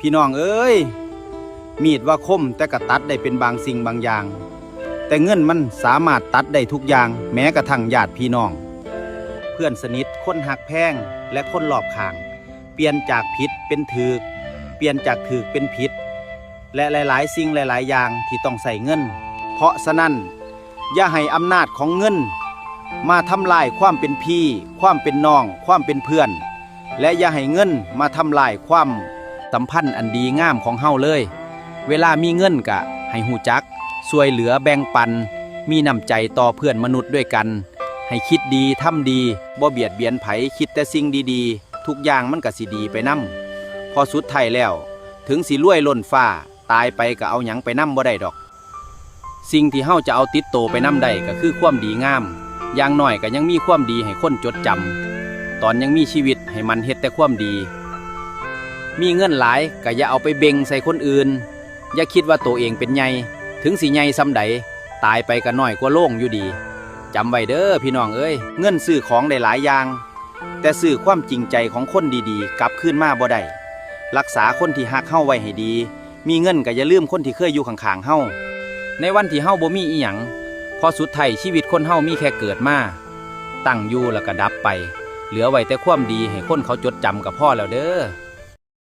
พี่น้องเอ้ยมีดว่าคมแต่ก็ตัดได้เป็นบางสิ่งบางอย่างแต่เงินมันสามารถตัดได้ทุกอย่างแม้กระทั่งญาติพี่น้องเพื่อนสนิทคนหักแพงและคนรอบข้างเปลี่ยนจากผิดเป็นถูกเปลี่ยนจากถูกเป็นผิดและหลายๆสิ่งหลายๆอย่างที่ต้องใส่เงินเพราะฉะนั้นอย่าให้อำนาจของเงินมาทำลายความเป็นพี่ความเป็นน้องความเป็นเพื่อนและอย่าให้เงินมาทำลายความสัมพันธ์อันดีงามของเฮาเลยเวลามีเงินกะให้หูจักช่วยเหลือแบ่งปันมีน้ำใจต่อเพื่อนมนุษย์ด้วยกันให้คิดดีทำดีบ่เบียดเบียนไผคิดแต่สิ่งดีๆทุกอย่างมันก็สิดีไปนำพอสุดท้ายแล้วถึงสิรวยล้นฟ้าตายไปก็เอาหยังไปนำบ่ได้ดอกสิ่งที่เฮาจะเอาติดโตไปนำได้ก็คือความดีงามอย่างน้อยก็ยังมีความดีให้คนจดจำตอนยังมีชีวิตให้มันเฮ็ดแต่ความดีมีเงินหลายก็อย่าเอาไปเบ่งใส่คนอื่นอย่าคิดว่าตัวเองเป็นใหญ่ถึงสิใหญ่ซำใดตายไปก็น้อยกว่าโล่งอยู่ดีจำไว้เด้อพี่น้องเอ้ยเงินซื้อของได้หลายอย่างแต่ซื้อความจริงใจของคนดีๆกลับคืนมาบ่ได้รักษาคนที่ฮักเฮาไว้ให้ดีมีเงินก็อย่าลืมคนที่เคยอยู่ข้างๆเฮาในวันที่เฮาบ่มีอีหยังพอสุดท้ายชีวิตคนเฮามีแค่เกิดมาตั้งอยู่แล้วก็ดับไปเหลือไว้แต่ความดีให้คนเขาจดจำก็พอแล้วเด้อ